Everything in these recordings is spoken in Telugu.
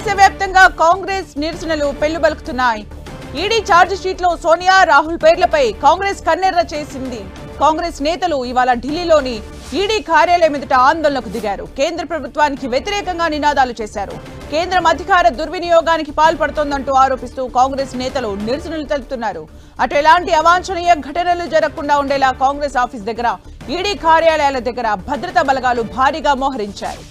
దేశవ్యాప్తంగా కాంగ్రెస్ నిరసనలు పెల్లుబలుకుతున్నాయి. ఈడీ ఛార్జ్ షీట్ లో సోనియా రాహుల్ పేర్లపై కాంగ్రెస్ కన్నెర్ర చేసింది. కాంగ్రెస్ నేతలు ఇవాళ ఢిల్లీలోని ఈడీ కార్యాలయం ఎదుట ఆందోళనకు దిగారు. కేంద్ర ప్రభుత్వానికి వ్యతిరేకంగా నినాదాలు చేశారు. కేంద్రం అధికార దుర్వినియోగానికి పాల్పడుతోందంటూ ఆరోపిస్తూ కాంగ్రెస్ నేతలు నిరసనలు తెలుపుతున్నారు. అటు ఎలాంటి అవాంఛనీయ ఘటనలు జరగకుండా ఉండేలా కాంగ్రెస్ ఆఫీస్ దగ్గర, ఈడీ కార్యాలయాల దగ్గర భద్రతా బలగాలు భారీగా మోహరించారు.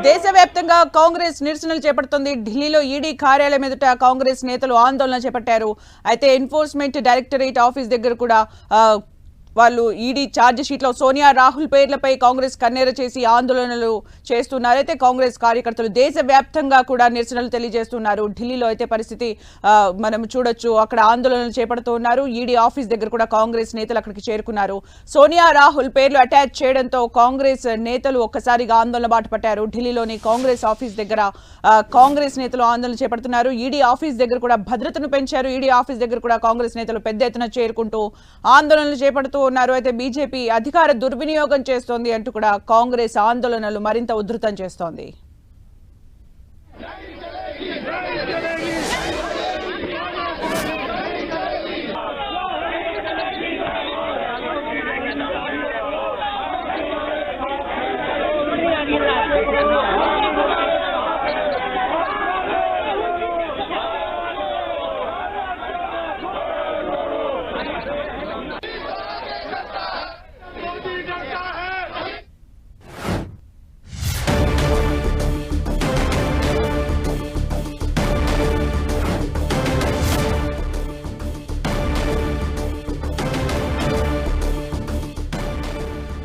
దేశవ్యాప్తంగా కాంగ్రెస్ నిరసనలు చేపడుతోంది. ఢిల్లీలో ఈడీ కార్యాలయం ఎదుట కాంగ్రెస్ నేతలు ఆందోళన చేపట్టారు. అయితే ఎన్ఫోర్స్మెంట్ డైరెక్టరేట్ ఆఫీస్ దగ్గర కూడా వాళ్ళు ఈడీ ఛార్జ్ షీట్ లో సోనియా రాహుల్ పేర్లపై కాంగ్రెస్ కన్నెర చేసి ఆందోళనలు చేస్తున్నారు. అయితే కాంగ్రెస్ కార్యకర్తలు దేశవ్యాప్తంగా కూడా నిరసనలు తెలియజేస్తున్నారు. ఢిల్లీలో అయితే పరిస్థితి మనం చూడొచ్చు. అక్కడ ఆందోళనలు చేపడుతూ ఉన్నారు. ఈడీ ఆఫీస్ దగ్గర కూడా కాంగ్రెస్ నేతలు అక్కడికి చేరుకున్నారు. సోనియా రాహుల్ పేర్లు అటాచ్ చేయడంతో కాంగ్రెస్ నేతలు ఒక్కసారిగా ఆందోళన బాట పట్టారు. ఢిల్లీలోని కాంగ్రెస్ ఆఫీస్ దగ్గర కాంగ్రెస్ నేతలు ఆందోళన చేపడుతున్నారు. ఈడీ ఆఫీస్ దగ్గర కూడా భద్రతను పెంచారు. ఈడీ ఆఫీస్ దగ్గర కూడా కాంగ్రెస్ నేతలు పెద్ద ఎత్తున చేరుకుంటూ ఆందోళనలు చేపడుతూ ఉన్నారు. అయితే బీజేపీ అధికార దుర్వినియోగం చేస్తోంది అంటూ కూడా కాంగ్రెస్ ఆందోళనలు మరింత ఉధృతం చేస్తోంది.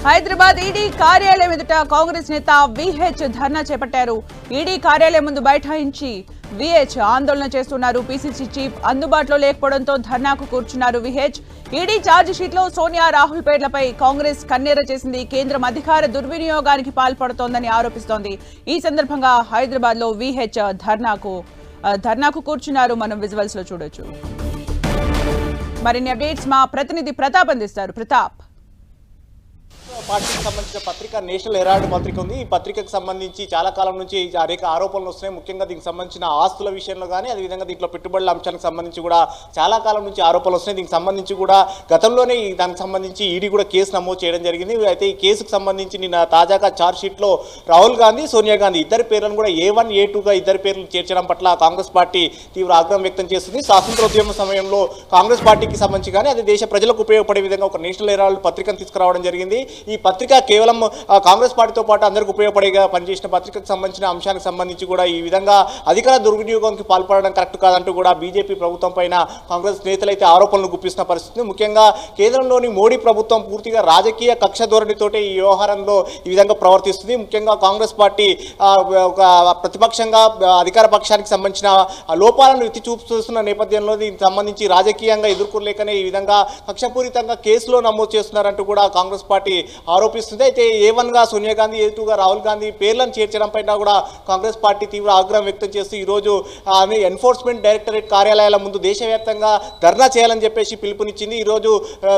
హైదరాబాద్ ఈడీ కార్యాలయం ఎదుట కాంగ్రెస్ నేత విహెచ్ ధర్నా చేపట్టారు. ఈడీ కార్యాలయం ముందు బైఠాయించి విహెచ్ ఆందోళన చేస్తున్నారు. పీసీసీ చీఫ్ అందుబాటులో లేకపోవడంతో ధర్నాకు కూర్చున్నారు విహెచ్. ఈడీ ఛార్జ్ షీట్ లో సోనియా రాహుల్ పేర్లపై కాంగ్రెస్ కన్నెర చేసింది. కేంద్రం అధికార దుర్వినియోగానికి పాల్పడుతోందని ఆరోపిస్తోంది. ఈ సందర్భంగా హైదరాబాద్ లో విహెచ్ ధర్నాకు కూర్చున్నారు. మనం విజువల్స్ లో చూడొచ్చు. మరిన్ని అప్డేట్స్ మా ప్రతినిధి ప్రతాప్ అందిస్తారు. ప్రతాప్, పార్టీకి సంబంధించిన పత్రిక నేషనల్ హెరాల్డ్ పత్రిక ఉంది. ఈ పత్రికకు సంబంధించి చాలా కాలం నుంచి అనేక ఆరోపణలు వస్తున్నాయి. ముఖ్యంగా దీనికి సంబంధించిన ఆస్తుల విషయంలో కానీ, అదేవిధంగా దీంట్లో పెట్టుబడుల అంశానికి సంబంధించి కూడా చాలా కాలం నుంచి ఆరోపణలు వస్తున్నాయి. దీనికి సంబంధించి కూడా గతంలోనే దానికి సంబంధించి ఈడీ కూడా కేసు నమోదు చేయడం జరిగింది. అయితే ఈ కేసుకు సంబంధించి నిన్న తాజాగా ఛార్జ్ షీట్లో రాహుల్ గాంధీ, సోనియా గాంధీ ఇద్దరి పేర్లను కూడా A1, A2గా ఇద్దరి పేర్లు చేర్చడం పట్ల కాంగ్రెస్ పార్టీ తీవ్ర ఆగ్రహం వ్యక్తం చేస్తుంది. స్వాతంత్రోద్యమ సమయంలో కాంగ్రెస్ పార్టీకి సంబంధించి కానీ, అదే దేశ ప్రజలకు ఉపయోగపడే విధంగా ఒక నేషనల్ హెరాల్డ్ పత్రికను తీసుకురావడం జరిగింది. ఈ పత్రిక కేవలం కాంగ్రెస్ పార్టీతో పాటు అందరికీ ఉపయోగపడేగా పనిచేసిన పత్రికకు సంబంధించిన అంశానికి సంబంధించి కూడా ఈ విధంగా అధికార దుర్వినియోగానికి పాల్పడడం కరెక్ట్ కాదంటూ కూడా బీజేపీ ప్రభుత్వం పైన కాంగ్రెస్ నేతలు అయితే ఆరోపణలు గుప్పిస్తున్న పరిస్థితి. ముఖ్యంగా కేంద్రంలోని మోడీ ప్రభుత్వం పూర్తిగా రాజకీయ కక్ష ధోరణితోటి ఈ వ్యవహారంలో ఈ విధంగా ప్రవర్తిస్తుంది. ముఖ్యంగా కాంగ్రెస్ పార్టీ ఒక ప్రతిపక్షంగా అధికార పక్షానికి సంబంధించిన లోపాలను ఎత్తి చూపుతున్న నేపథ్యంలో దీనికి సంబంధించి రాజకీయంగా ఎదుర్కోలేకనే ఈ విధంగా కక్షపూరితంగా కేసులో నమోదు చేస్తున్నారంటూ కూడా కాంగ్రెస్ పార్టీ ఆరోపిస్తుంది. అయితే A1గా సోనియా గాంధీ, A2గా రాహుల్ గాంధీ పేర్లను చేర్చడం పైన కూడా కాంగ్రెస్ పార్టీ తీవ్ర ఆగ్రహం వ్యక్తం చేస్తూ ఈరోజు ఎన్ఫోర్స్మెంట్ డైరెక్టరేట్ కార్యాలయాల ముందు దేశవ్యాప్తంగా ధర్నా చేయాలని చెప్పేసి పిలుపునిచ్చింది. ఈరోజు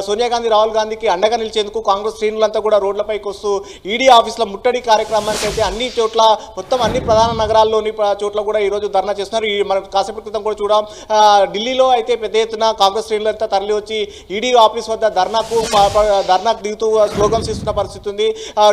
సోనియా గాంధీ, రాహుల్ గాంధీకి అండగా నిలిచేందుకు కాంగ్రెస్ శ్రేణులంతా కూడా రోడ్లపైకి వస్తూ ఈడీ ఆఫీసుల ముట్టడి కార్యక్రమానికి అయితే అన్ని చోట్ల, మొత్తం అన్ని ప్రధాన నగరాల్లోని చోట్ల కూడా ఈరోజు ధర్నా చేస్తున్నారు. మనం కాసేపటి క్రితం కూడా చూడాం, ఢిల్లీలో అయితే పెద్ద ఎత్తున కాంగ్రెస్ శ్రేణులంతా తరలి వచ్చి ఈడీ ఆఫీస్ వద్ద ధర్నాకు దిగుతూ స్లోగన్స్ ఇస్తున్న పరిస్థితి ఉంది.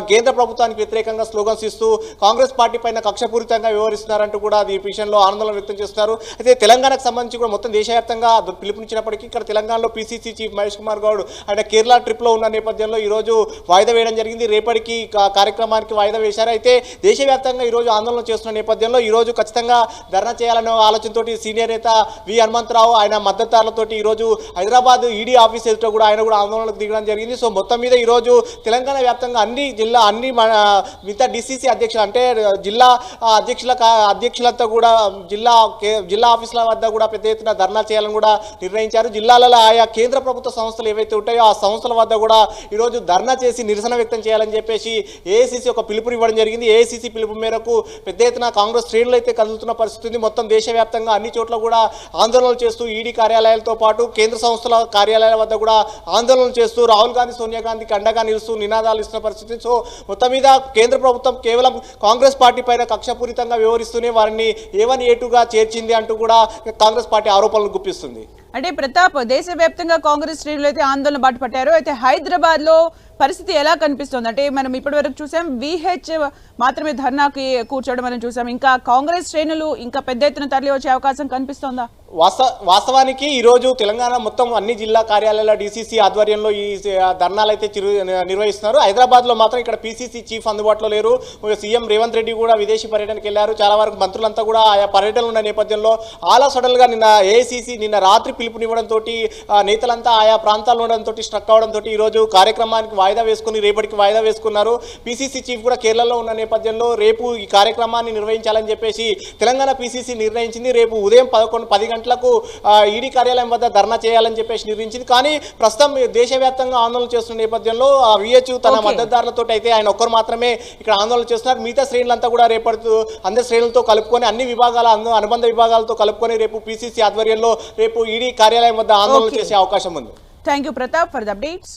కేంద్ర ప్రభుత్వానికి వ్యతిరేకంగా స్లోగన్స్ ఇస్తూ కాంగ్రెస్ పార్టీ పైన కక్షపూరితంగా వ్యవహరిస్తున్నారంటూ కూడా ఈ విషయంలో ఆందోళన వ్యక్తం చేస్తున్నారు. అయితే తెలంగాణకు సంబంధించి కూడా మొత్తం దేశవ్యాప్తంగా పిలుపునిచ్చినప్పటికీ ఇక్కడ తెలంగాణలో పీసీసీ చీఫ్ మహేష్ కుమార్ గౌడ్ ఆయన కేరళ ట్రిప్లో ఉన్న నేపథ్యంలో ఈరోజు వాయిదా వేయడం జరిగింది. రేపటికి కార్యక్రమానికి వాయిదా వేశారు. అయితే దేశవ్యాప్తంగా ఈరోజు ఆందోళన చేస్తున్న నేపథ్యంలో ఈరోజు ఖచ్చితంగా ధర్నా చేయాలనే ఆలోచనతో సీనియర్ నేత వి హనుమంతరావు ఆయన మద్దతుదారులతో ఈరోజు హైదరాబాద్ ఈడీ ఆఫీస్ ఎదుట కూడా ఆయన కూడా ఆందోళనకు దిగడం జరిగింది. సో మొత్తం మీద ఈరోజు తెలంగాణ తెలంగాణ వ్యాప్తంగా అన్ని మిగతా డిసిసి అధ్యక్షులు అంటే జిల్లా అధ్యక్షులంతా కూడా జిల్లా ఆఫీసుల వద్ద కూడా పెద్ద ఎత్తున ధర్నా చేయాలని కూడా నిర్ణయించారు. జిల్లాలలో ఆయా కేంద్ర ప్రభుత్వ సంస్థలు ఏవైతే ఉంటాయో ఆ సంస్థల వద్ద కూడా ఈరోజు ధర్నా చేసి నిరసన వ్యక్తం చేయాలని చెప్పేసి ఏఐసిసి ఒక పిలుపునివ్వడం జరిగింది. ఏఐసిసి పిలుపు మేరకు పెద్ద ఎత్తున కాంగ్రెస్ శ్రేణులు అయితే కదులుతున్న పరిస్థితి ఉంది. మొత్తం దేశవ్యాప్తంగా అన్ని చోట్ల కూడా ఆందోళనలు చేస్తూ ఈడీ కార్యాలయాలతో పాటు కేంద్ర సంస్థల కార్యాలయాల వద్ద కూడా ఆందోళనలు చేస్తూ రాహుల్ గాంధీ సోనియా గాంధీకి అండగా నిలుస్తూ నినాదాలు ఇస్తున్న పరిస్థితి. సో మొత్తం మీద కేంద్ర ప్రభుత్వం కేవలం కాంగ్రెస్ పార్టీ పైన కక్షపూరితంగా వ్యవహరిస్తూనే వారిని A1 A2గా చేర్చింది అంటూ కూడా కాంగ్రెస్ పార్టీ ఆరోపణలు గుప్పిస్తుంది. అంటే ప్రతాప్, దేశవ్యాప్తంగా కాంగ్రెస్ శ్రేణులు అయితే ఆందోళన బాట పట్టారు. అయితే హైదరాబాద్ లో పరిస్థితి ఎలా కనిపిస్తుంది? అంటే మనం ఇప్పటి వరకు చూసాం VH మాత్రమే ధర్నాకి కూర్చోవడం మనం చూసాం. ఇంకా కాంగ్రెస్ శ్రేణులు ఇంకా పెద్ద ఎత్తున తరలి వచ్చే అవకాశం కనిపిస్తోందా? వాస్తవానికి ఈరోజు తెలంగాణ మొత్తం అన్ని జిల్లా కార్యాలయాల డిసిసి ఆధ్వర్యంలో ఈ ధర్నాలు అయితే నిర్వహిస్తున్నారు. హైదరాబాద్లో మాత్రం ఇక్కడ పిసిసి చీఫ్ అందుబాటులో లేరు. సీఎం రేవంత్ రెడ్డి కూడా విదేశీ పర్యటనకు వెళ్లారు. చాలా వరకు మంత్రులంతా కూడా ఆయా పర్యటనలు ఉన్న నేపథ్యంలో ఆలా సడన్గా నిన్న ఏఐసిసి నిన్న రాత్రి పిలుపునివ్వడంతో నేతలంతా ఆయా ప్రాంతాల్లో ఉండడంతో స్ట్రక్ అవడంతో ఈరోజు కార్యక్రమానికి వాయిదా వేసుకుని రేపటికి వాయిదా వేసుకున్నారు. పిసిసి చీఫ్ కూడా కేరళలో ఉన్న నేపథ్యంలో రేపు ఈ కార్యక్రమాన్ని నిర్వహించాలని చెప్పేసి తెలంగాణ పిసిసి నిర్ణయించింది. రేపు ఉదయం 10 గంటలకు ఈడీ కార్యాలయం వద్ద ధర్నా చేయాలని చెప్పేసి నిర్ణయించింది. కానీ ప్రస్తుతం దేశవ్యాప్తంగా ఆందోళన చేస్తున్న నేపథ్యంలో VH తన మద్దతుదారులతో అయితే ఆయన ఒక్కరు మాత్రమే ఇక్కడ ఆందోళన చేస్తున్నారు. మిగతా శ్రేణులంతా కూడా రేపటి అందరి శ్రేణులతో కలుపుకొని అన్ని విభాగాల అనుబంధ విభాగాలతో కలుపుకొని రేపు పిసిసి ఆధ్వర్యంలో రేపు ఈడీ కార్యాలయం వద్ద ఆందోళన చేసే అవకాశం ఉంది. Thank you Pratap for the updates.